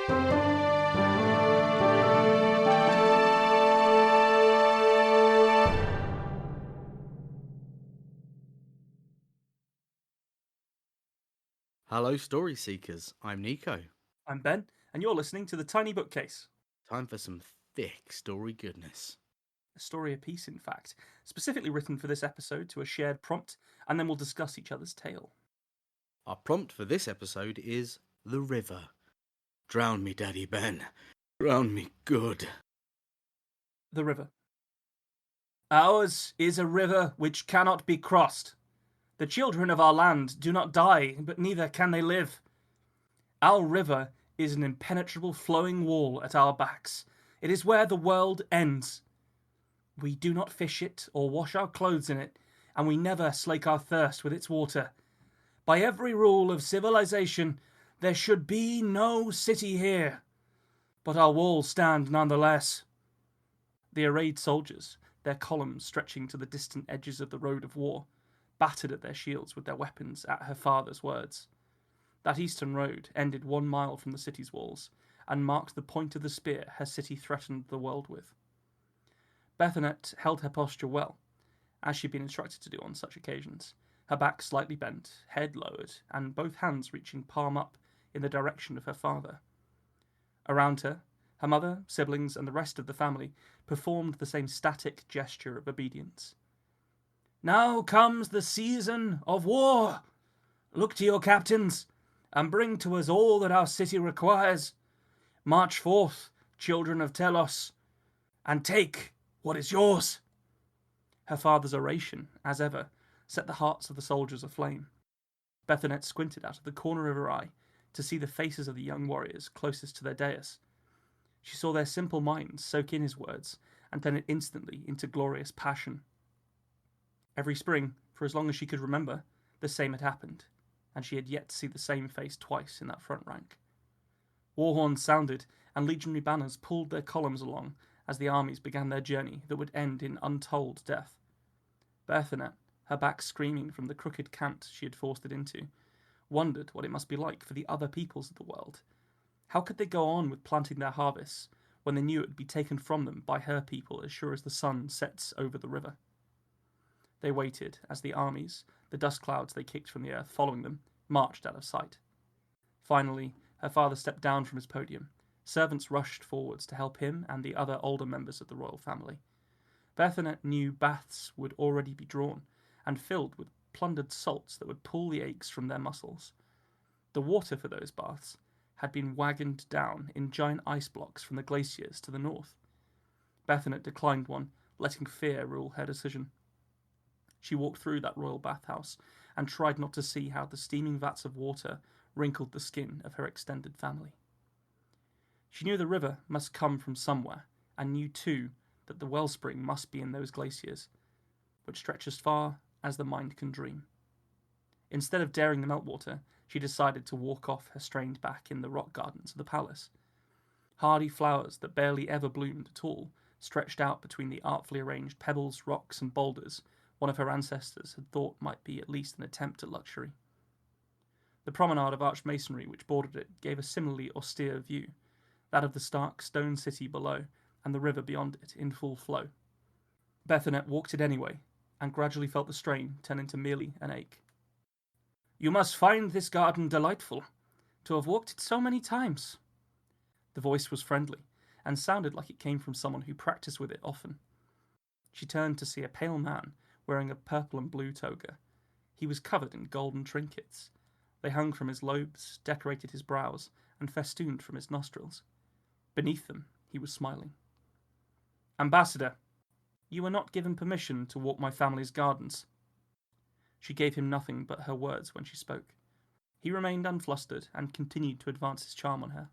Hello, story seekers. I'm Nico. I'm Ben, and you're listening to The Tiny Bookcase. Time for some thick story goodness. A story apiece, in fact, specifically written for this episode to a shared prompt, and then we'll discuss each other's tale. Our prompt for this episode is The River. Drown me, Daddy Ben. Drown me good. The river. Ours is a river which cannot be crossed. The children of our land do not die, but neither can they live. Our river is an impenetrable flowing wall at our backs. It is where the world ends. We do not fish it or wash our clothes in it, and we never slake our thirst with its water. By every rule of civilization, there should be no city here. But our walls stand nonetheless. The arrayed soldiers, their columns stretching to the distant edges of the road of war, battered at their shields with their weapons at her father's words. That eastern road ended 1 mile from the city's walls, and marked the point of the spear her city threatened the world with. Bethanet held her posture well, as she'd been instructed to do on such occasions, her back slightly bent, head lowered, and both hands reaching palm up in the direction of her father. Around her, her mother, siblings, and the rest of the family performed the same static gesture of obedience. Now comes the season of war. Look to your captains, and bring to us all that our city requires. March forth, children of Telos, and take what is yours. Her father's oration, as ever, set the hearts of the soldiers aflame. Bethanet squinted out of the corner of her eye to see the faces of the young warriors closest to their dais. She saw their simple minds soak in his words and turn it instantly into glorious passion. Every spring, for as long as she could remember, the same had happened, and she had yet to see the same face twice in that front rank. War horns sounded, and legionary banners pulled their columns along as the armies began their journey that would end in untold death. Bethanet, her back screaming from the crooked cant she had forced it into, wondered what it must be like for the other peoples of the world. How could they go on with planting their harvests when they knew it would be taken from them by her people as sure as the sun sets over the river? They waited as the armies, the dust clouds they kicked from the earth following them, marched out of sight. Finally, her father stepped down from his podium. Servants rushed forwards to help him and the other older members of the royal family. Bethanet knew baths would already be drawn and filled with plundered salts that would pull the aches from their muscles. The water for those baths had been wagoned down in giant ice blocks from the glaciers to the north. Bethanet declined one, letting fear rule her decision. She walked through that royal bathhouse and tried not to see how the steaming vats of water wrinkled the skin of her extended family. She knew the river must come from somewhere, and knew too that the wellspring must be in those glaciers, which stretch as far as the mind can dream. Instead of daring the meltwater, she decided to walk off her strained back in the rock gardens of the palace. Hardy flowers that barely ever bloomed at all stretched out between the artfully arranged pebbles, rocks, and boulders one of her ancestors had thought might be at least an attempt at luxury. The promenade of arched masonry which bordered it gave a similarly austere view, that of the stark stone city below and the river beyond it in full flow. Bethanet walked it anyway, and gradually felt the strain turn into merely an ache. You must find this garden delightful, to have walked it so many times. The voice was friendly, and sounded like it came from someone who practiced with it often. She turned to see a pale man wearing a purple and blue toga. He was covered in golden trinkets. They hung from his lobes, decorated his brows, and festooned from his nostrils. Beneath them, he was smiling. Ambassador, you were not given permission to walk my family's gardens. She gave him nothing but her words when she spoke. He remained unflustered and continued to advance his charm on her.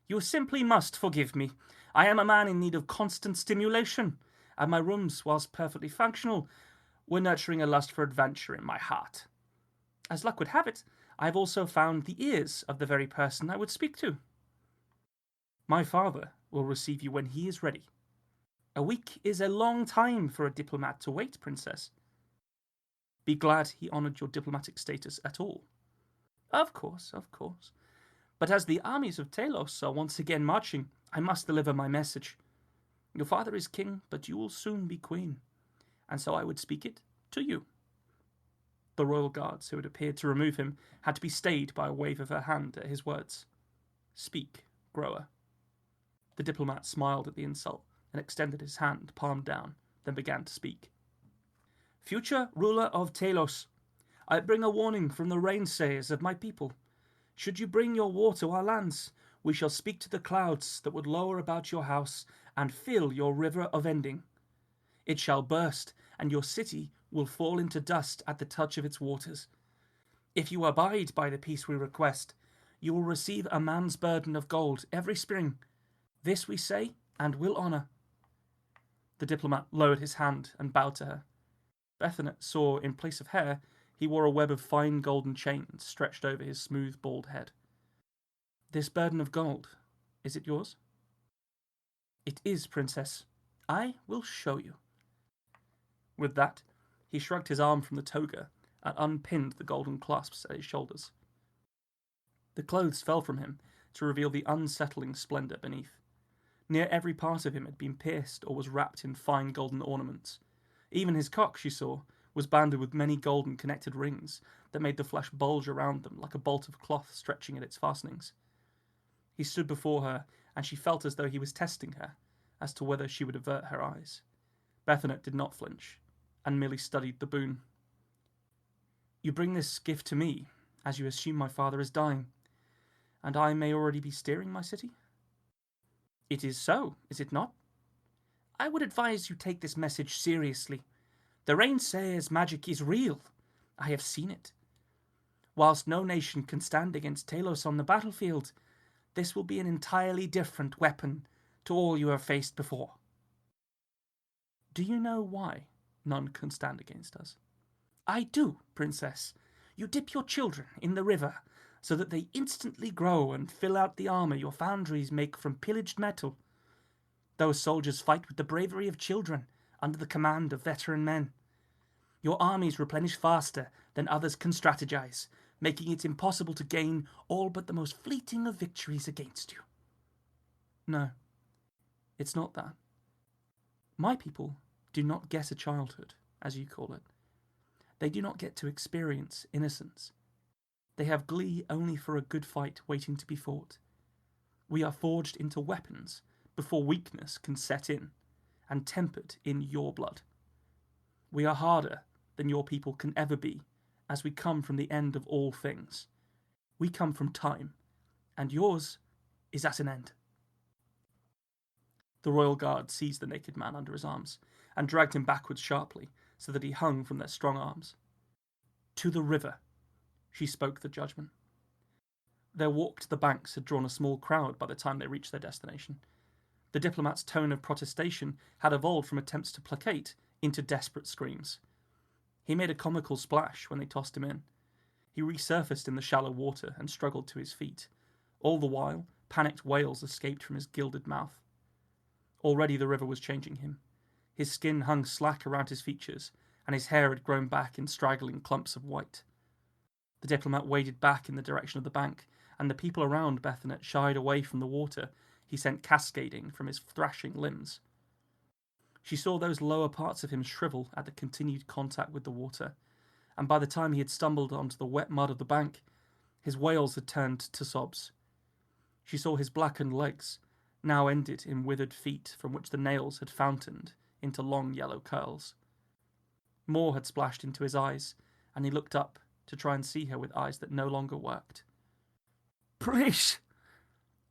You simply must forgive me. I am a man in need of constant stimulation, and my rooms, whilst perfectly functional, were nurturing a lust for adventure in my heart. As luck would have it, I have also found the ears of the very person I would speak to. My father will receive you when he is ready. A week is a long time for a diplomat to wait, Princess. Be glad he honoured your diplomatic status at all. Of course. But as the armies of Talos are once again marching, I must deliver my message. Your father is king, but you will soon be queen, and so I would speak it to you." The royal guards who had appeared to remove him had to be stayed by a wave of her hand at his words. "Speak, grower." The diplomat smiled at the insult and extended his hand, palm down, then began to speak. "Future ruler of Talos, I bring a warning from the rainsayers of my people. Should you bring your war to our lands, we shall speak to the clouds that would lower about your house and fill your river of ending. It shall burst, and your city will fall into dust at the touch of its waters. If you abide by the peace we request, you will receive a man's burden of gold every spring. This we say and will honour." The diplomat lowered his hand and bowed to her. Bethonet saw, in place of hair, he wore a web of fine golden chains stretched over his smooth, bald head. "This burden of gold, is it yours?" "It is, princess. I will show you." With that, he shrugged his arm from the toga and unpinned the golden clasps at his shoulders. The clothes fell from him to reveal the unsettling splendour beneath. Near every part of him had been pierced or was wrapped in fine golden ornaments. Even his cock, she saw, was banded with many golden connected rings that made the flesh bulge around them like a bolt of cloth stretching at its fastenings. He stood before her, and she felt as though he was testing her as to whether she would avert her eyes. Bethonet did not flinch, and merely studied the boon. "You bring this gift to me, as you assume my father is dying, and I may already be steering my city?" "It is so, is it not? I would advise you take this message seriously. The Rainsayer's magic is real. I have seen it. Whilst no nation can stand against Talos on the battlefield, this will be an entirely different weapon to all you have faced before." "Do you know why none can stand against us?" "I do, princess. You dip your children in the river so that they instantly grow and fill out the armour your foundries make from pillaged metal. Those soldiers fight with the bravery of children under the command of veteran men. Your armies replenish faster than others can strategize, making it impossible to gain all but the most fleeting of victories against you." "No, it's not that. My people do not get a childhood, as you call it. They do not get to experience innocence. They have glee only for a good fight waiting to be fought. We are forged into weapons before weakness can set in, and tempered in your blood. We are harder than your people can ever be, as we come from the end of all things. We come from time, and yours is at an end." The royal guard seized the naked man under his arms and dragged him backwards sharply so that he hung from their strong arms. "To the river," she spoke the judgment. Their walk to the banks had drawn a small crowd by the time they reached their destination. The diplomat's tone of protestation had evolved from attempts to placate into desperate screams. He made a comical splash when they tossed him in. He resurfaced in the shallow water and struggled to his feet. All the while, panicked wails escaped from his gilded mouth. Already the river was changing him. His skin hung slack around his features, and his hair had grown back in straggling clumps of white. The diplomat waded back in the direction of the bank, and the people around Bethonet shied away from the water he sent cascading from his thrashing limbs. She saw those lower parts of him shrivel at the continued contact with the water, and by the time he had stumbled onto the wet mud of the bank, his wails had turned to sobs. She saw his blackened legs, now ended in withered feet from which the nails had fountained into long yellow curls. More had splashed into his eyes, and he looked up to try and see her with eyes that no longer worked. "Please!"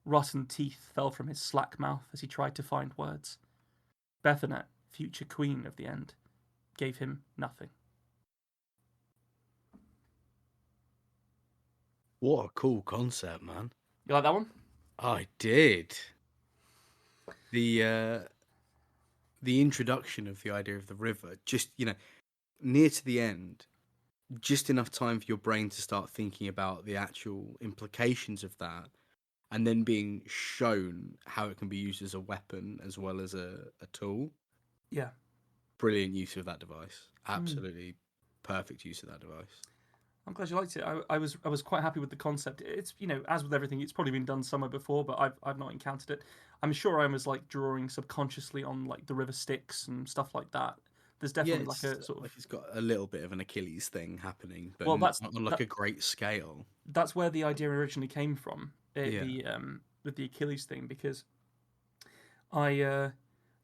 Rotten teeth fell from his slack mouth as he tried to find words. Bethonet, future queen of the end, gave him nothing. What a cool concept, man. You like that one? I did. The introduction of the idea of the river, just, near to the end, just enough time for your brain to start thinking about the actual implications of that, and then being shown how it can be used as a weapon as well as a tool. Yeah. Brilliant use of that device. Absolutely perfect use of that device. I'm glad you liked it. I was quite happy with the concept. It's, as with everything, it's probably been done somewhere before, but I've not encountered it. I'm sure I was like drawing subconsciously on like the river Styx and stuff like that. There's Yeah, definitely like it's a sort of, like it's got a little bit of an Achilles thing happening, but well, not on like a great scale. that's where the idea originally came from. Yeah. The with the Achilles thing, because I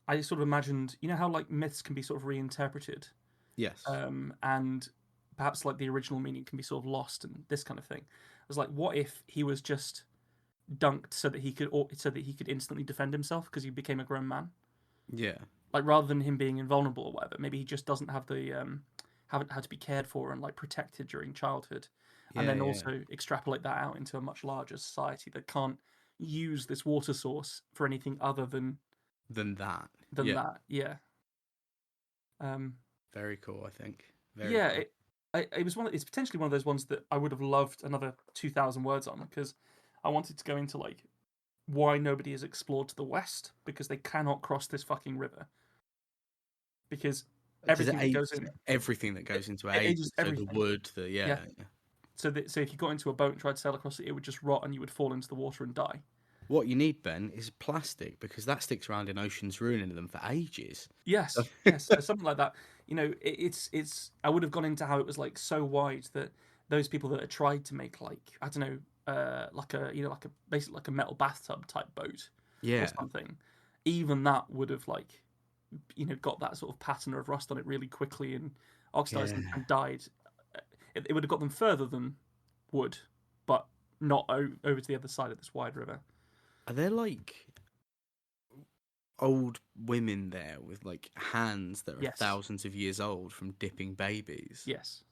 I sort of imagined, how like myths can be sort of reinterpreted, Yes. and perhaps like the original meaning can be sort of lost and this kind of thing. I was like, what if he was just dunked so that he could instantly defend himself because he became a grown man? Yeah. Like rather than him being invulnerable or whatever, maybe he just doesn't have the haven't had to be cared for and like protected during childhood, and Yeah. then Yeah. also extrapolate that out into a much larger society that can't use this water source for anything other Than that. than Yeah. that. Yeah. Um, Very cool. I think. Very yeah. cool. It was it's potentially one of those ones that I would have loved another 2,000 words on, because I wanted to go into like why nobody has explored to the west, because they cannot cross this fucking river, because Because it everything that goes aids in everything that goes into it. it Aids ages it. So the everything. wood, the Yeah. yeah. So if you got into a boat and tried to sail across it, it would just rot and you would fall into the water and die. What you need, Ben, is plastic because that sticks around in oceans, ruining them for ages. So, Yes, yes, so something like that. It's. I would have gone into how it was like so wide that those people that had tried to make like, I don't know, like a like a basically like a metal bathtub type boat or yeah, something, even that would have like, got that sort of pattern of rust on it really quickly and oxidized yeah. and died. It would have got them further than wood, but not over to the other side of this wide river. Are there like old women there with like hands that are Yes, thousands of years old from dipping babies? yes.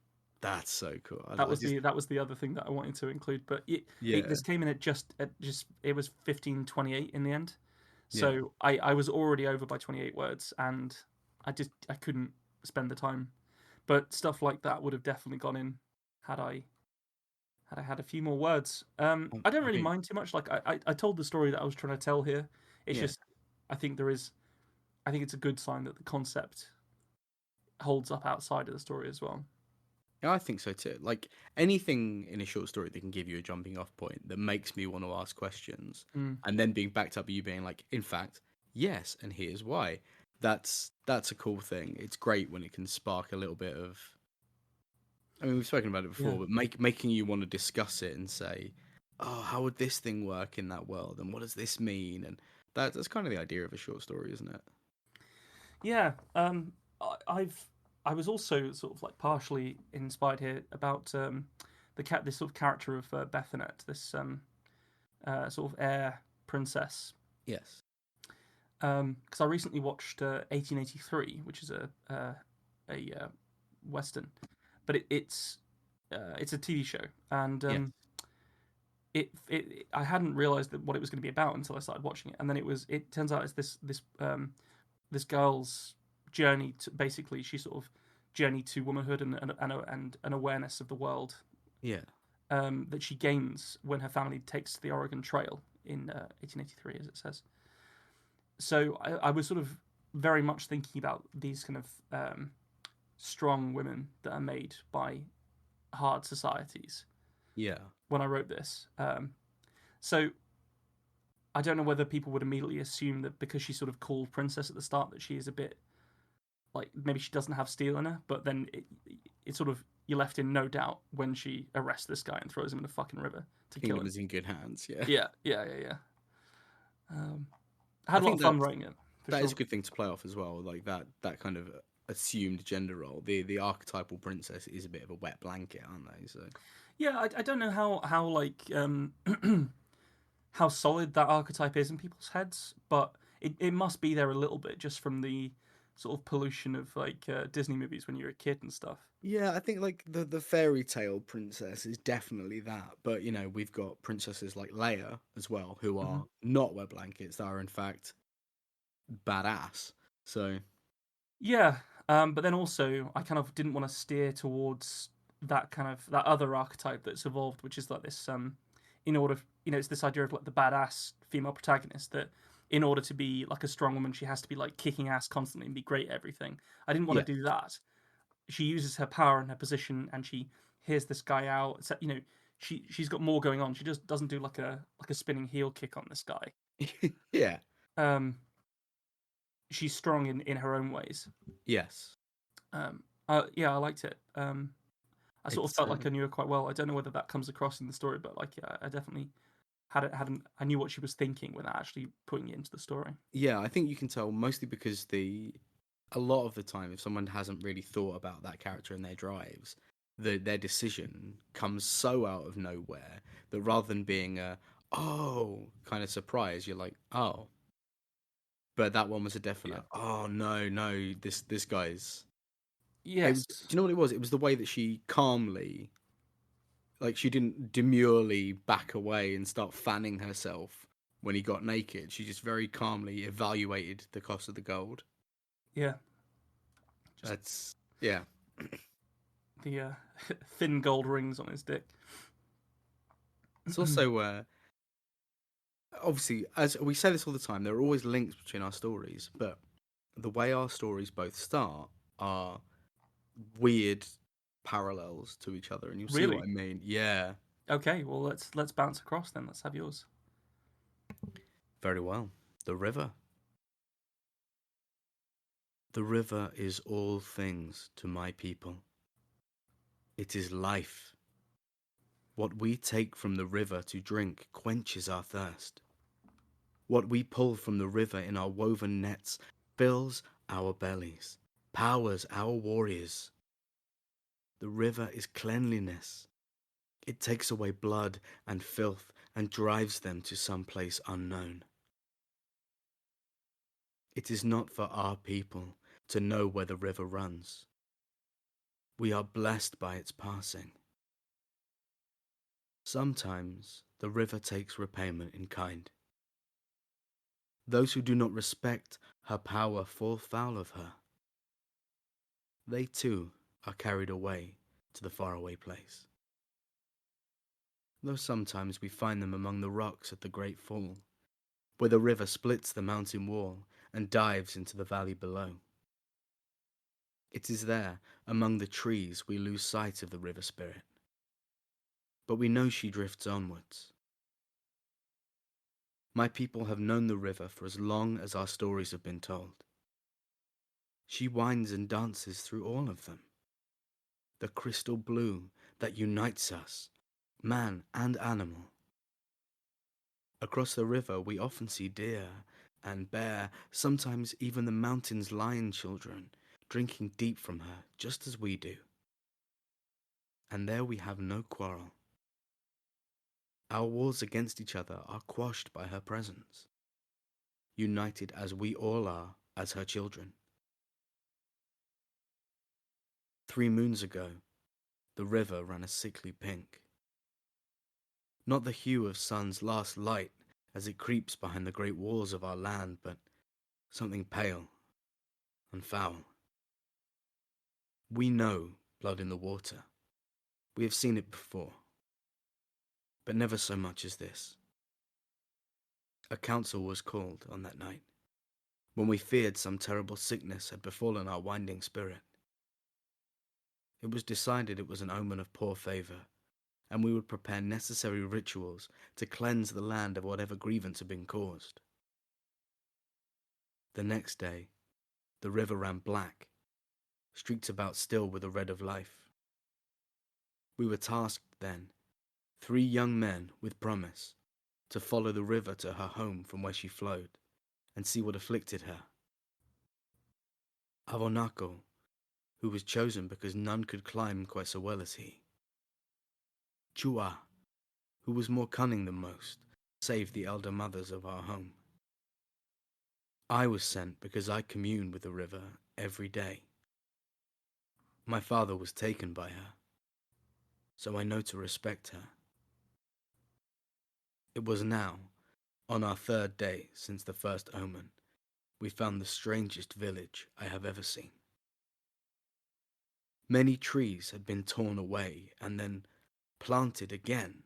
That's so cool. That I was just the other thing that I wanted to include, but yeah, this came in at just it was 15:28 in the end, yeah. so I was already over by 28 words, and I couldn't spend the time, but stuff like that would have definitely gone in had I had a few more words. I don't I really mean, mind too much. Like I told the story that I was trying to tell here. It's yeah. just I think there is I think it's a good sign that the concept holds up outside of the story as well. Yeah, I think so too. Like anything in a short story that can give you a jumping off point that makes me want to ask questions, Mm. and then being backed up by you being like, in fact, yes, and here's why. That's a cool thing. It's great when it can spark a little bit of. I mean, we've spoken about it Yeah. before, but making you want to discuss it and say, "Oh, how would this thing work in that world? And what does this mean?" And that's kind of the idea of a short story, isn't it? Yeah, I was also sort of like partially inspired here about this sort of character of Bethanet, this sort of air princess. Yes. Because I recently watched 1883, which is a western, but it's a TV show, and Yes. it I hadn't realized that what it was going to be about until I started watching it, and then it turns out it's this girl's journey to basically she sort of journey to womanhood and an awareness of the world, Yeah. that she gains when her family takes to the Oregon Trail in 1883, as it says. So I was sort of very much thinking about these kind of strong women that are made by hard societies Yeah. when I wrote this. So I don't know whether people would immediately assume that because she's sort of called princess at the start that she is a bit like maybe she doesn't have steel in her, but then it sort of you're left in no doubt when she arrests this guy and throws him in a fucking river to kill Kingdom him. is in good hands. Yeah. Yeah. I I had a lot think of fun writing it for that is sure. a good thing to play off as well. Like that kind of assumed gender role. The archetypal princess is a bit of a wet blanket, aren't they? So Yeah, I don't know how like how solid that archetype is in people's heads, but it must be there a little bit just from the sort of pollution of like Disney movies when you're a kid and stuff. yeah, I think like the fairy tale princess is definitely that. But you know, we've got princesses like Leia as well, who Hmm. are not wet blankets. That are in fact badass. So Yeah, but then also I kind of didn't want to steer towards that kind of that other archetype that's evolved, which is like this in order it's this idea of like the badass female protagonist that in order to be like a strong woman she has to be like kicking ass constantly and be great at everything. I didn't want yeah, to do that. She uses her power and her position and she hears this guy out. So, she's got more going on. She just doesn't do like a spinning heel kick on this guy. Yeah. She's strong in her own ways. Yes. Yeah, I liked it. I sort of It's felt like I knew her quite well. I don't know whether that comes across in the story, but like, yeah, I definitely I knew what she was thinking without actually putting it into the story. yeah, I think you can tell mostly because a lot of the time, if someone hasn't really thought about that character and their drives, their decision comes so out of nowhere that rather than being a oh kind of surprise, you're like, oh. But that one was a definite. Yeah. Oh no, this guy's. It was. Yes. Do you know what it was? It was the way that she calmly, like she didn't demurely back away and start fanning herself when he got naked. She just very calmly evaluated the cost of the gold. Yeah. Just That's yeah. the thin gold rings on his dick. It's also obviously, as we say this all the time, there are always links between our stories, but the way our stories both start are weird parallels to each other, and you'll see what I Really? mean. Yeah, Okay, well let's bounce across then. Let's have yours. very well. The river. The river is all things to my people. It is life. What we take from the river to drink quenches our thirst. What we pull from the river in our woven nets fills our bellies, powers our warriors. The river is cleanliness. It takes away blood and filth and drives them to some place unknown. It is not for our people to know where the river runs. We are blessed by its passing. Sometimes the river takes repayment in kind. Those who do not respect her power fall foul of her. They too are carried away to the faraway place. Though sometimes we find them among the rocks at the great fall, where the river splits the mountain wall and dives into the valley below. It is there, among the trees, we lose sight of the river spirit. But we know she drifts onwards. My people have known the river for as long as our stories have been told. She winds and dances through all of them. The crystal blue that unites us, man and animal. Across the river we often see deer and bear, sometimes even the mountain's lion children, drinking deep from her just as we do. And there we have no quarrel. Our wars against each other are quashed by her presence, united as we all are as her children. 3 moons ago, the river ran a sickly pink. Not the hue of sun's last light as it creeps behind the great walls of our land, but something pale and foul. We know blood in the water. We have seen it before, but never so much as this. A council was called on that night, when we feared some terrible sickness had befallen our winding spirit. It was decided it was an omen of poor favour, and we would prepare necessary rituals to cleanse the land of whatever grievance had been caused. The next day, the river ran black, streaked about still with the red of life. We were tasked then, 3 young men with promise, to follow the river to her home from where she flowed, and see what afflicted her. Avonako, who was chosen because none could climb quite so well as he. Chua, who was more cunning than most, saved the elder mothers of our home. I was sent because I commune with the river every day. My father was taken by her, so I know to respect her. It was now, on our 3rd day since the first omen, we found the strangest village I have ever seen. Many trees had been torn away and then planted again,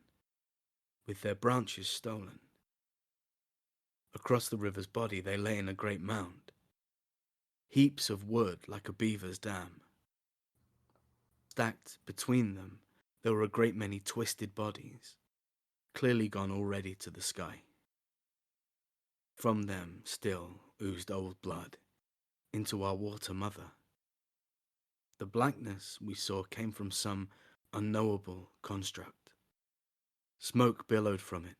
with their branches stolen. Across the river's body they lay in a great mound, heaps of wood like a beaver's dam. Stacked between them, There were a great many twisted bodies, clearly gone already to the sky. From them still oozed old blood into our water mother. The blackness we saw came from some unknowable construct. Smoke billowed from it,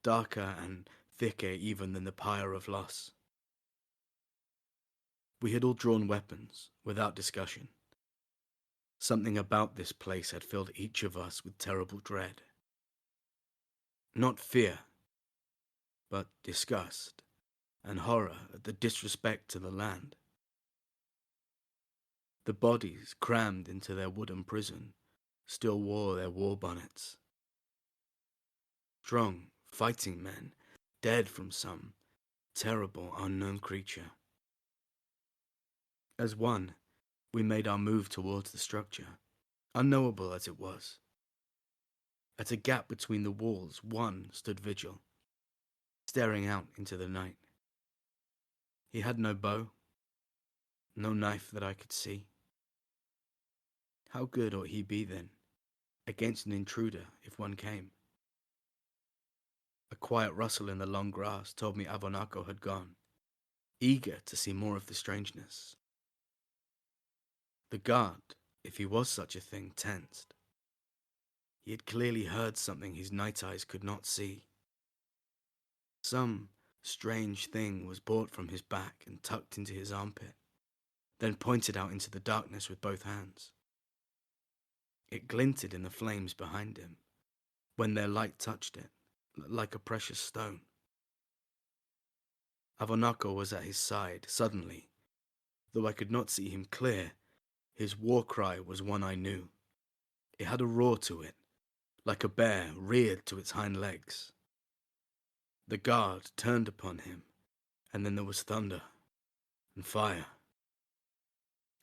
darker and thicker even than the pyre of Los. We had all drawn weapons, without discussion. Something about this place had filled each of us with terrible dread. Not fear, but disgust and horror at the disrespect to the land. The bodies, crammed into their wooden prison, still wore their war bonnets. Strong, fighting men, dead from some terrible unknown creature. As one, we made our move towards the structure, unknowable as it was. At a gap between the walls, one stood vigil, staring out into the night. He had no bow, no knife that I could see. How good ought he be then, against an intruder if one came? A quiet rustle in the long grass told me Avonako had gone, eager to see more of the strangeness. The guard, if he was such a thing, tensed. He had clearly heard something his night eyes could not see. Some strange thing was brought from his back and tucked into his armpit, then pointed out into the darkness with both hands. It glinted in the flames behind him, when their light touched it, like a precious stone. Avonako was at his side, suddenly. Though I could not see him clear, his war cry was one I knew. It had a roar to it, like a bear reared to its hind legs. The guard turned upon him, and then there was thunder and fire.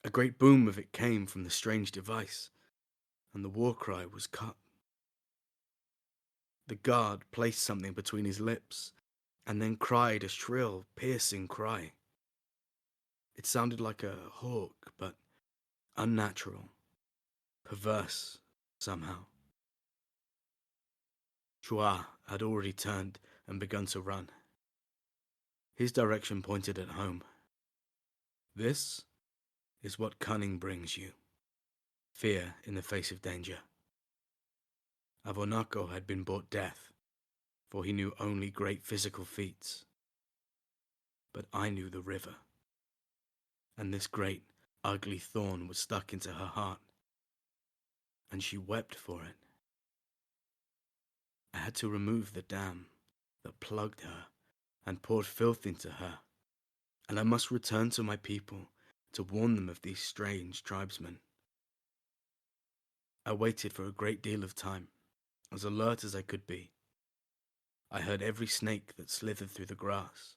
A great boom of it came from the strange device, and the war cry was cut. The guard placed something between his lips, and then cried a shrill, piercing cry. It sounded like a hawk, but unnatural, perverse somehow. Chua had already turned and begun to run. His direction pointed at home. This is what cunning brings you. Fear in the face of danger. Avonako had been brought death, for he knew only great physical feats. But I knew the river, and this great, ugly thorn was stuck into her heart, and she wept for it. I had to remove the dam that plugged her and poured filth into her, and I must return to my people to warn them of these strange tribesmen. I waited for a great deal of time, as alert as I could be. I heard every snake that slithered through the grass,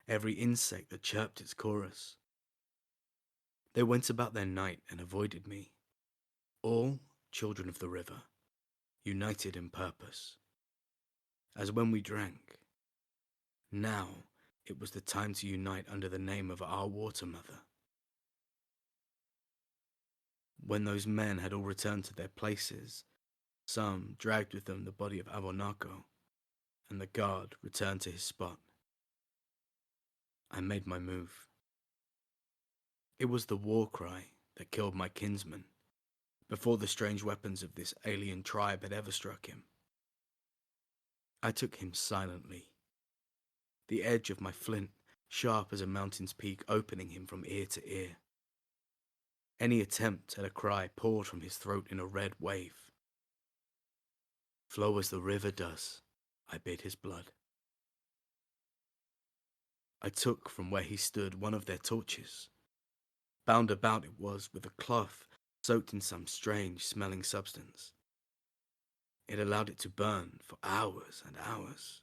every insect that chirped its chorus. They went about their night and avoided me, all children of the river, united in purpose. As when we drank, now it was the time to unite under the name of our water mother. When those men had all returned to their places, some dragged with them the body of Avonako, and the guard returned to his spot. I made my move. It was the war cry that killed my kinsman, before the strange weapons of this alien tribe had ever struck him. I took him silently, the edge of my flint sharp as a mountain's peak opening him from ear to ear. Any attempt at a cry poured from his throat in a red wave. Flow as the river does, I bid his blood. I took from where he stood one of their torches. Bound about it was with a cloth soaked in some strange smelling substance. It allowed it to burn for hours and hours.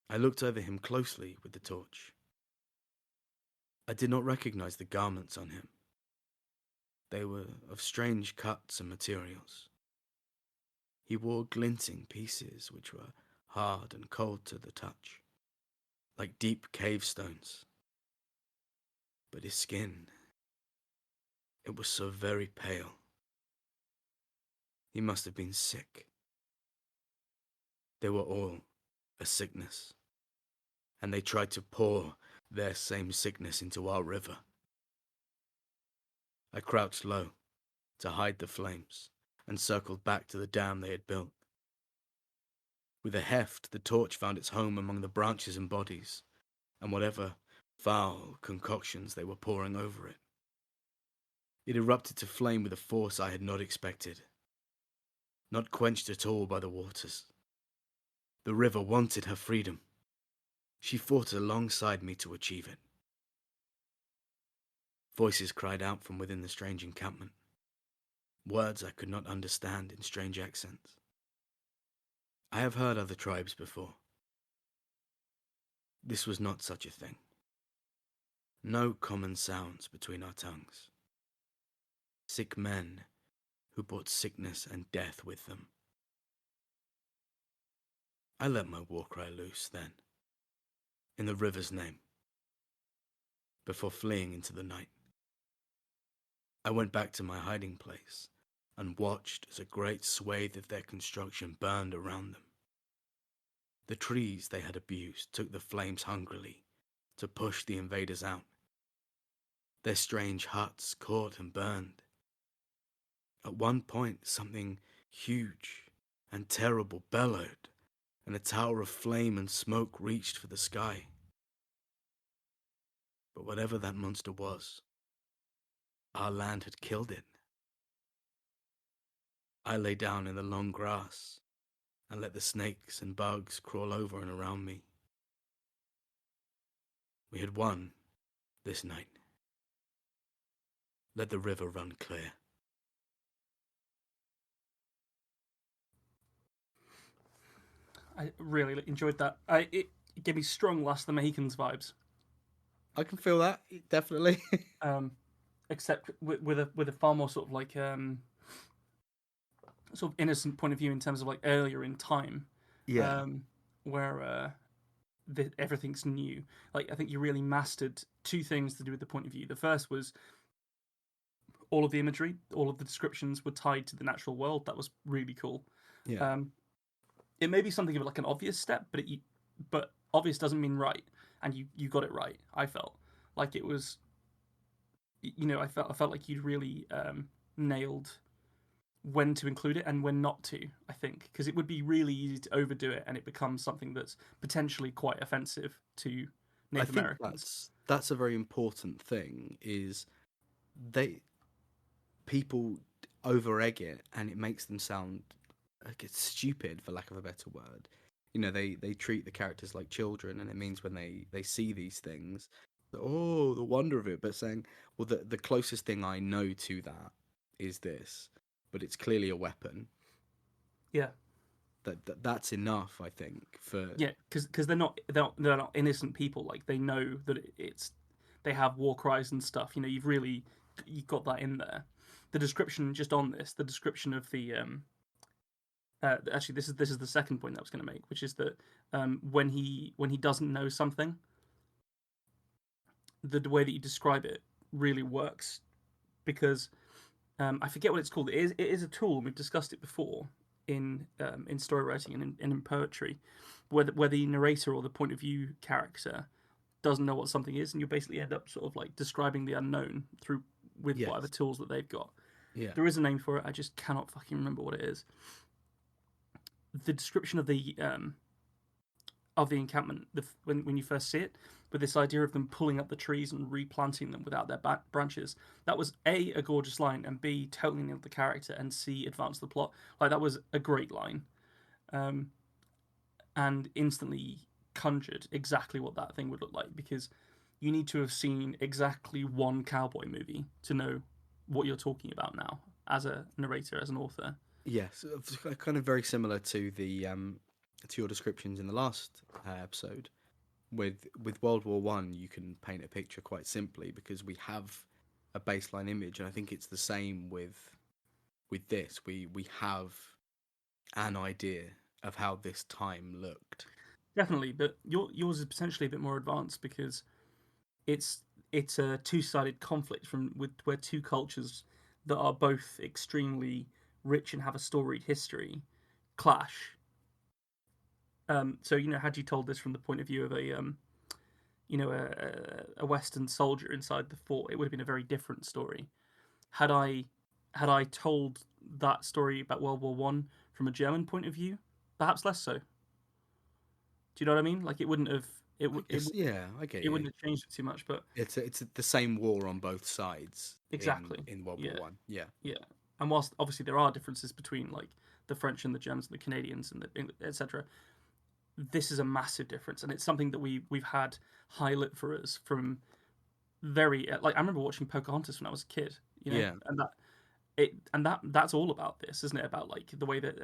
I looked over him closely with the torch. I did not recognize the garments on him. They were of strange cuts and materials. He wore glinting pieces which were hard and cold to the touch, like deep cave stones. But his skin, it was so very pale, He must have been sick. They were all a sickness, and they tried to pour their same sickness into our river. I crouched low to hide the flames and circled back to the dam they had built. With a heft, the torch found its home among the branches and bodies, and whatever foul concoctions they were pouring over it. It erupted to flame with a force I had not expected, not quenched at all by the waters. The river wanted her freedom. She fought alongside me to achieve it. Voices cried out from within the strange encampment, words I could not understand in strange accents. I have heard other tribes before. This was not such a thing. No common sounds between our tongues. Sick men who brought sickness and death with them. I let my war cry loose then, in the river's name, before fleeing into the night. I went back to my hiding place and watched as a great swathe of their construction burned around them. The trees they had abused took the flames hungrily to push the invaders out. Their strange huts caught and burned. At one point, something huge and terrible bellowed, and a tower of flame and smoke reached for the sky. But whatever that monster was, our land had killed it. I lay down in the long grass and let the snakes and bugs crawl over and around me. We had won this night. Let the river run clear. I really enjoyed that. It gave me strong Last of the Mohicans vibes. I can feel that, definitely. Except with a far more sort of like sort of innocent point of view in terms of like earlier in time, Yeah. where everything's new. Like I think you really mastered two things to do with the point of view. The first was all of the imagery, all of the descriptions were tied to the natural world. That was really cool. Yeah. It may be something of like an obvious step, but obvious doesn't mean right, and you got it right. I felt like it was, I felt like you'd really nailed when to include it and when not to. I think because it would be really easy to overdo it, and it becomes something that's potentially quite offensive to I Native think Americans. that's a very important thing is they people over egg it and it makes them sound like it's stupid for lack of a better word. They treat the characters like children, and it means when they see these things, oh, the wonder of it, but saying, well, the closest thing I know to that is this, but it's clearly a weapon. Yeah, That's enough, I think, for yeah, because they're not innocent people. Like they know that they have war cries and stuff. You've got that in there. The description just on this, the description of the actually this is the second point that I was going to make, which is that when he doesn't know something, the way that you describe it really works because I forget what it's called. It is a tool, and we've discussed it before in story writing and in poetry, where the narrator or the point of view character doesn't know what something is, and you basically end up sort of like describing the unknown with yes, whatever tools that they've got. yeah, There is a name for it. I just cannot fucking remember what it is. The description of the encampment, when you first see it, with this idea of them pulling up the trees and replanting them without their branches, that was a gorgeous line, and B, totally nailed the character, and C, advanced the plot. Like that was a great line, and instantly conjured exactly what that thing would look like, because you need to have seen exactly one cowboy movie to know what you're talking about now as a narrator, as an author. yes, kind of very similar to the to your descriptions in the last episode. With World War One, you can paint a picture quite simply because we have a baseline image, and I think it's the same with this. We have an idea of how this time looked. Definitely, but yours is potentially a bit more advanced because it's it's a two-sided conflict where two cultures that are both extremely rich and have a storied history clash. So had you told this from the point of view of a Western soldier inside the fort, it would have been a very different story. Had I told that story about World War I from a German point of view, perhaps less so. Do you know what I mean? Like it wouldn't have Yeah, I get it you. wouldn't have changed it too much, but It's the same war on both sides exactly, in World War yeah, One. Yeah, yeah. And whilst obviously there are differences between like the French and the Germans and the Canadians and the etc., this is a massive difference, and it's something that we've had highlight for us from very like I remember watching Pocahontas when I was a kid, yeah, and that's all about this, isn't it? About like the way that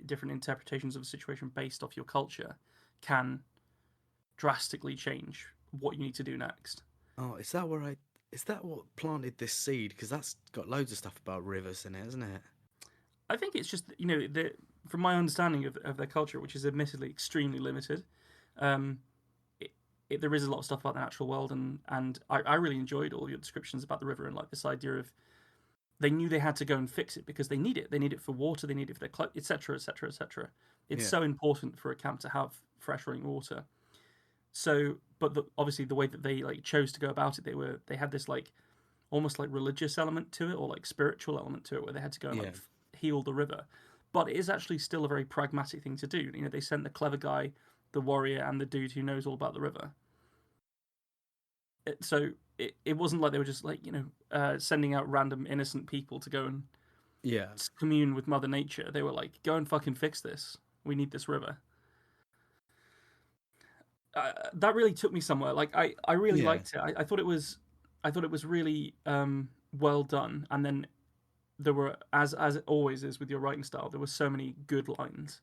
different interpretations of a situation based off your culture can drastically change what you need to do next. Oh, is that what planted this seed? Because that's got loads of stuff about rivers in it, isn't it? I think it's just from my understanding of their culture, which is admittedly extremely limited, um, there is a lot of stuff about the natural world, and I really enjoyed all your descriptions about the river and like this idea of they knew they had to go and fix it because they need it. They need it for water. They need it for their clothes, etc., etc., etc. It's Yeah, so important for a camp to have fresh running water. So, but obviously the way that they like chose to go about it, they had this like almost like religious element to it or like spiritual element to it, where they had to go and yeah, like heal the river. But it is actually still a very pragmatic thing to do. They sent the clever guy, the warrior, and the dude who knows all about the river. So it wasn't like they were just like sending out random innocent people to go and yeah, commune with Mother Nature. They were like, go and fucking fix this. We need this river. That really took me somewhere. Like I really yeah, liked it. I thought it was really well done. And then there were, as it always is with your writing style, there were so many good lines.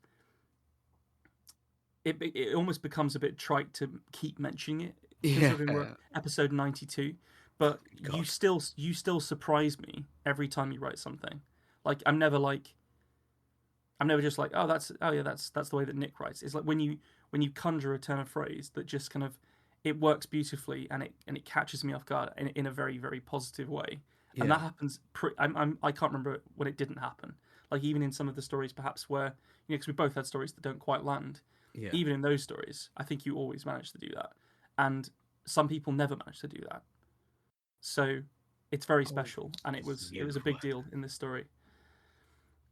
It almost becomes a bit trite to keep mentioning it, yeah. considering we're episode 92. But you God, still surprise me every time you write something. Like I'm never just like, that's the way that Nick writes. It's like when you conjure a turn of phrase that just kind of it works beautifully and it catches me off guard in a very very positive way, and yeah, that happens. I can't remember when it didn't happen. Like even in some of the stories, perhaps where because we both had stories that don't quite land. yeah. Even in those stories, I think you always manage to do that, and some people never manage to do that. So it's very Oh, special, and it was a beautiful. big deal in this story.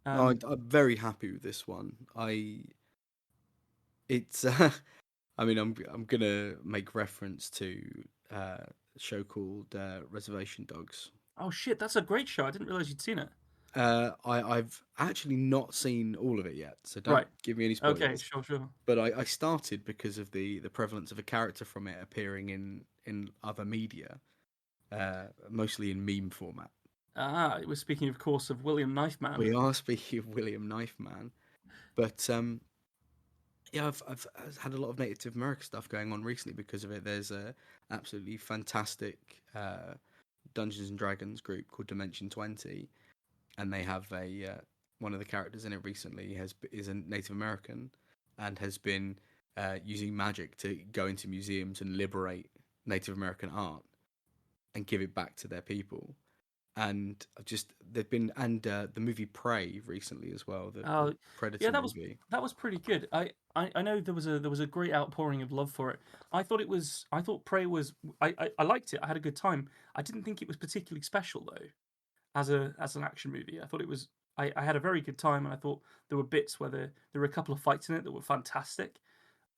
No, Um, I'm very happy with this one. It's I mean, I'm gonna make reference to a show called Reservation Dogs. oh shit, that's a great show. I didn't realize you'd seen it. I've actually not seen all of it yet, so don't Right. give me any Okay. spoilers. Sure. Sure. But I started because of the prevalence of a character from it appearing in other media, mostly in meme format. Ah, it was speaking, of course, of William Knifeman. We are speaking of William Knifeman, but yeah, I've had a lot of Native American stuff going on recently because of it. There's a absolutely fantastic Dungeons and Dragons group called Dimension 20, and they have a one of the characters in it recently is a Native American and has been using magic to go into museums and liberate Native American art and give it back to their people. And I've just they've been and the movie Prey recently as well, the Oh, yeah, Predator that was movie. that was pretty good. I know there was a great outpouring of love for it. I thought Prey was I liked it. I had a good time. I didn't think it was particularly special though as an action movie. I thought it was. I had a very good time, and I thought there were bits where there were a couple of fights in it that were fantastic.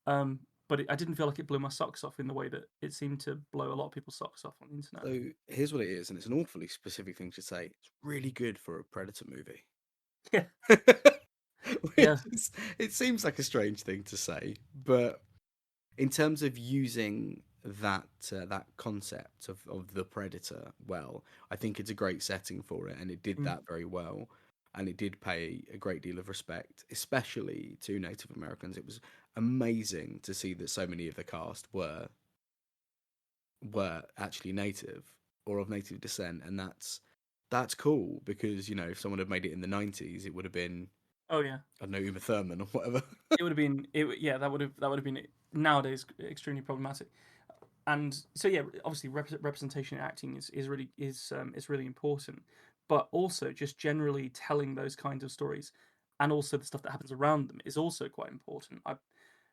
Um, but I didn't feel like it blew my socks off in the way that it seemed to blow a lot of people's socks off on the internet. So here's what it is, and it's an awfully specific thing to say. It's really good for a Predator movie. Yeah, yeah. Which is, it seems like a strange thing to say, but in terms of using that concept of the Predator, well, I think it's a great setting for it, and it did Mm. that very well, and it did pay a great deal of respect, especially to Native Americans. It was amazing to see that so many of the cast were actually native or of native descent, and that's cool because if someone had made it in the 90s, it would have been Oh yeah. I don't know Uma Thurman or whatever. It would have been yeah, that would have been nowadays extremely problematic. And so yeah, obviously representation in acting is really important. but also just generally telling those kinds of stories, and also the stuff that happens around them is also quite important. I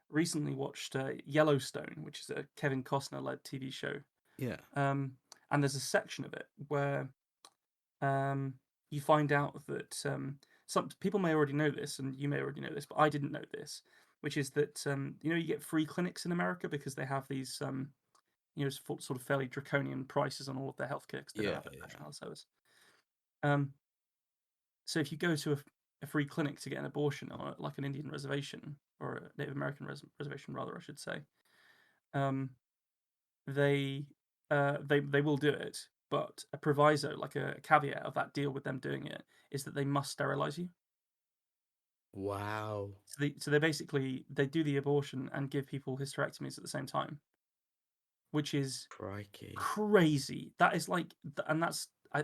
recently watched Yellowstone, which is a Kevin Costner-led TV show, Yeah. and there's a section of it where you find out that some people may already know this, and you may already know this, but I didn't know this, which is that you get free clinics in America because they have these sort of fairly draconian prices on all of their healthcare because they don't Yeah. have a Yeah. national health service. Um, so if you go to a free clinic to get an abortion on like an Indian reservation or a Native American reservation, rather, I should say, um, they they will do it, but a proviso, like a caveat of that deal with them doing it, is that they must sterilize you. Wow. So they basically they do the abortion and give people hysterectomies at the same time, which is Crikey. crazy. That is like, and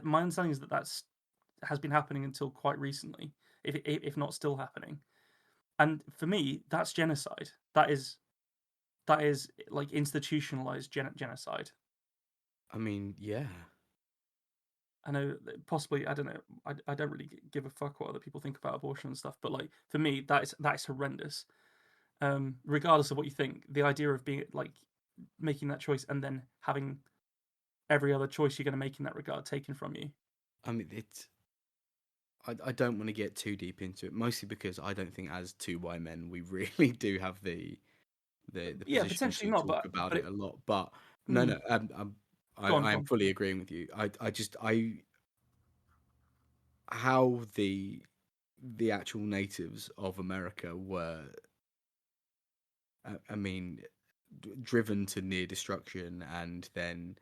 my understanding is that that's has been happening until quite recently, if not still happening. And for me, that's genocide. That is like institutionalized genocide. I mean, yeah. I know possibly I don't know. I don't really give a fuck what other people think about abortion and stuff, but like for me, that is horrendous. Regardless of what you think, the idea of being like making that choice and then having every other choice you're going to make in that regard taken from you. I mean, I don't want to get too deep into it, mostly because I don't think as two white men we really do have the Yeah, position potentially to not, talk but about but it it. a lot. But no, Mm, no, go on, I go am on. fully agreeing with you. I just how the actual natives of America were, I mean, driven to near destruction and then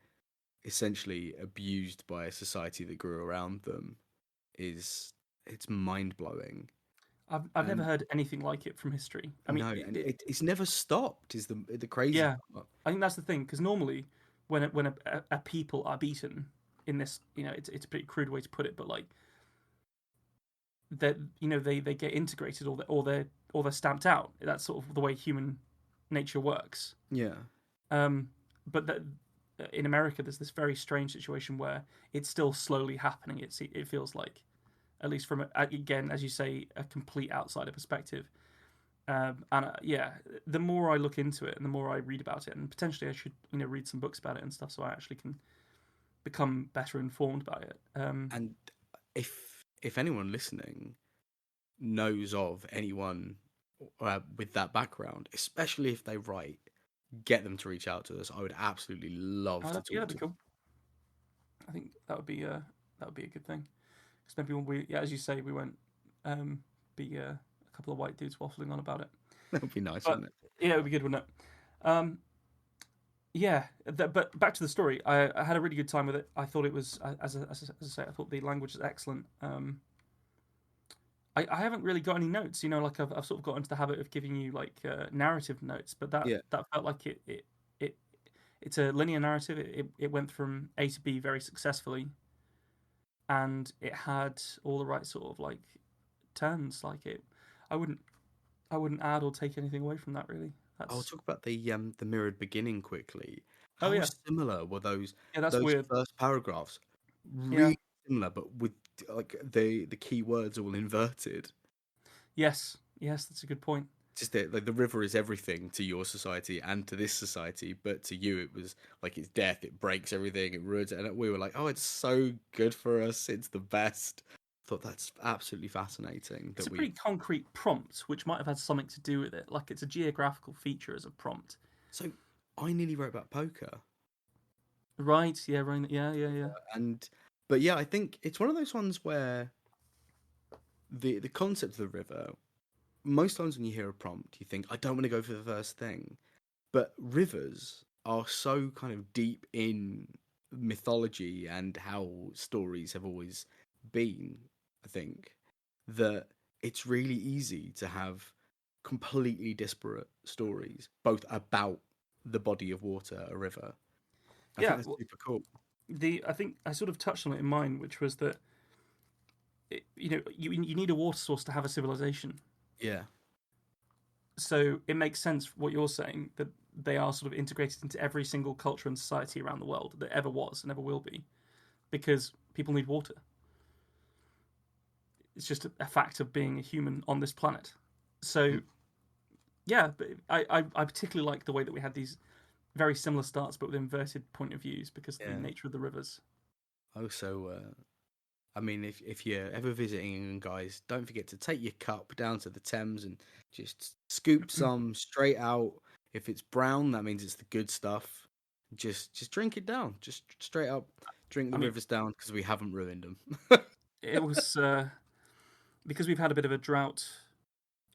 essentially abused by a society that grew around them is it's mind blowing. I've never And heard anything like it from history. I mean, no, and it's never stopped. Is the crazy yeah, part? I think that's the thing because normally when a people are beaten in this, it's a pretty crude way to put it, but like that they get integrated or they're stamped out. That's sort of the way human nature works. Yeah, But that in America, there's this very strange situation where it's still slowly happening. It feels like, at least from again, as you say, a complete outsider perspective. And yeah, the more I look into it and the more I read about it, and potentially I should read some books about it and stuff, so I actually can become better informed about it. and if anyone listening knows of anyone with that background, especially if they write, get them to reach out to us. I would absolutely love to Yeah, talk that'd to be them. cool. I think that would be a good thing. Because maybe when yeah, as you say, we won't be a couple of white dudes waffling on about it. That would be nice, But wouldn't it? yeah, it would be good, wouldn't it? Yeah, but back to the story. I had a really good time with it. I thought it was, as I say, I thought the language was excellent. I haven't really got any notes. Like I've sort of got into the habit of giving you like narrative notes, but that Yeah. that felt like it it's a linear narrative. It went from A to B very successfully, and it had all the right sort of like turns. Like it, I wouldn't I wouldn't add or take anything away from that really. I'll That's talk about the mirrored beginning quickly. oh How yeah, similar were yeah, that's those weird. first paragraphs? Yeah, Really similar, but with like the key words all inverted. yes, that's a good point. Just that like the river is everything to your society and to this society, but to you it was like it's death, it breaks everything, it ruins it, and we were like, oh, it's so good for us, it's the best. Thought that's absolutely fascinating It's that a we. pretty concrete prompt, which might have had something to do with it. Like it's a geographical feature as a prompt. So I nearly wrote about poker, Right? Yeah. Right. Yeah. Yeah. Yeah. and but yeah, I think it's one of those ones where the concept of the river. Most times when you hear a prompt, you think, I don't want to go for the first thing. But rivers are so kind of deep in mythology and how stories have always been, I think, that it's really easy to have completely disparate stories, both about the body of water, a river. I think Yeah. that's Well, super cool. I think I sort of touched on it in mine, which was that you need a water source to have a civilization. Yeah. So it makes sense what you're saying that they are sort of integrated into every single culture and society around the world that ever was and ever will be, because people need water. It's just a fact of being a human on this planet. So, yeah, but I particularly like the way that we had these very similar starts, but with inverted point of views because of the nature of the rivers. Also, I mean, if you're ever visiting England, guys, don't forget to take your cup down to the Thames and just scoop some straight out. If it's brown, that means it's the good stuff. Just drink it down. Just straight up drink the rivers down because we haven't ruined them. It was because we've had a bit of a drought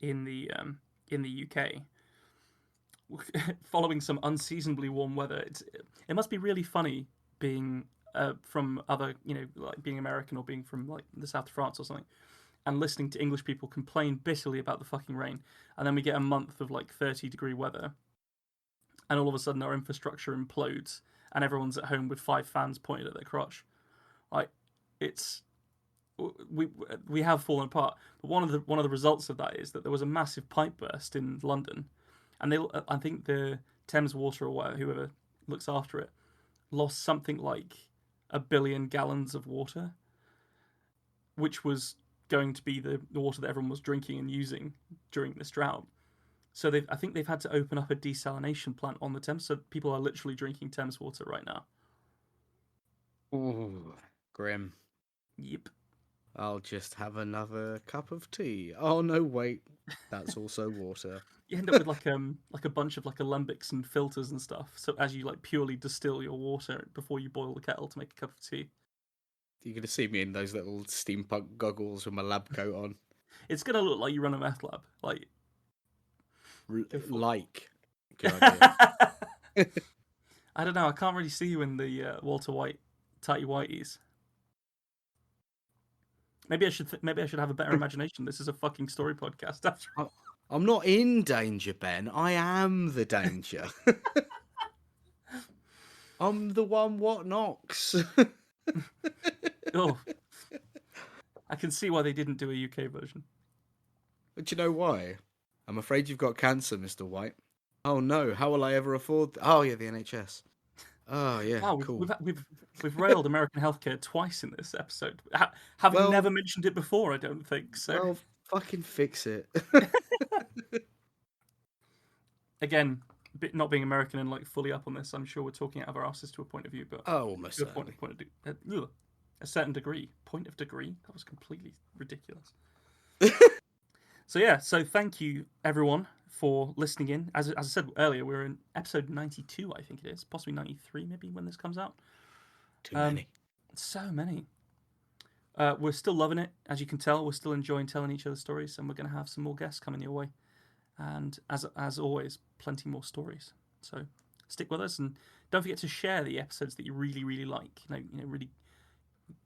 in the UK. Following some unseasonably warm weather, it must be really funny being from other, like being American or being from like the south of France or something, and listening to English people complain bitterly about the fucking rain, and then we get a month of like 30-degree weather, and all of a sudden our infrastructure implodes, and everyone's at home with 5 fans pointed at their crotch. Like, we have fallen apart. But one of the results of that is that there was a massive pipe burst in London, and I think the Thames Water or whoever looks after it lost something like 1 billion gallons of water, which was going to be the water that everyone was drinking and using during this drought. So I think they've had to open up a desalination plant on the Thames, so people are literally drinking Thames water right now. Ooh, grim. Yep. I'll just have another cup of tea. Oh no, wait, that's also water. You end up with like a bunch of like alembics and filters and stuff. So as you like purely distill your water before you boil the kettle to make a cup of tea. You're gonna see me in those little steampunk goggles with my lab coat on. It's gonna look like you run a meth lab, like. Like. Good idea. I don't know. I can't really see you in the Walter White tighty whities. Maybe I should have a better imagination. This is a fucking story podcast. After all. I'm not in danger, Ben. I am the danger. I'm the one what knocks. Oh, I can see why they didn't do a UK version. But you know why? I'm afraid you've got cancer, Mr. White. Oh no, how will I ever afford? Oh yeah, the NHS. Oh yeah, wow, cool. We've railed American healthcare twice in this episode, having never mentioned it before. I don't think so. Well, fucking fix it. Again, not being American and like fully up on this, I'm sure we're talking out of our asses to a point of view, but almost to a certain degree. Point of degree? That was completely ridiculous. So thank you everyone for listening in. As I said earlier, we're in episode 92, I think it is, possibly 93 maybe when this comes out. Too many. So many. We're still loving it, as you can tell. We're still enjoying telling each other stories, and we're going to have some more guests coming your way. And as always, plenty more stories. So stick with us, and don't forget to share the episodes that you really, really like. Really,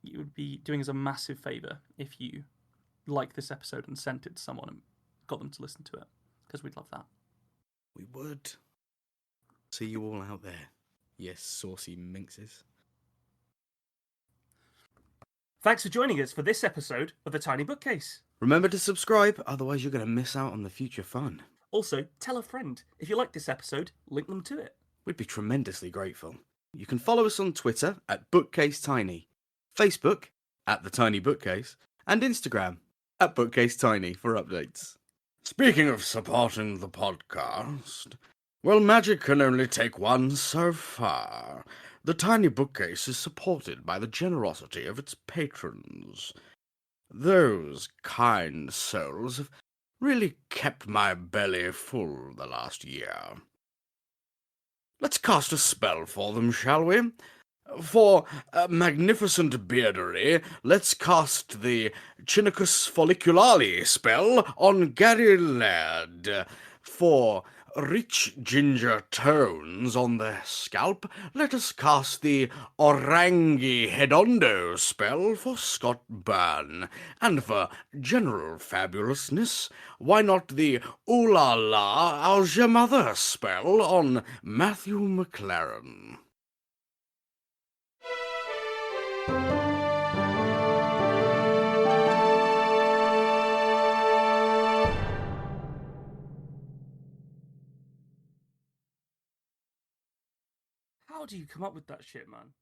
you would be doing us a massive favour if you like this episode and sent it to someone and got them to listen to it, because we'd love that. We would. See you all out there, yes, saucy minxes. Thanks for joining us for this episode of The Tiny Bookcase. Remember to subscribe, otherwise you're going to miss out on the future fun. Also, tell a friend. If you like this episode, link them to it. We'd be tremendously grateful. You can follow us on Twitter at BookcaseTiny, Facebook at The Tiny Bookcase, and Instagram at BookcaseTiny for updates. Speaking of supporting the podcast, well, magic can only take one so far. The Tiny Bookcase is supported by the generosity of its patrons. Those kind souls have really kept my belly full the last year. Let's cast a spell for them, shall we? For magnificent beardery, let's cast the Chinicus folliculale spell on Gary Laird. For rich ginger tones on the scalp, let us cast the Orangi Hedondo spell for Scott Byrne. And for general fabulousness, why not the Ooh La La, How's Your Mother spell on Matthew McLaren? How do you come up with that shit, man?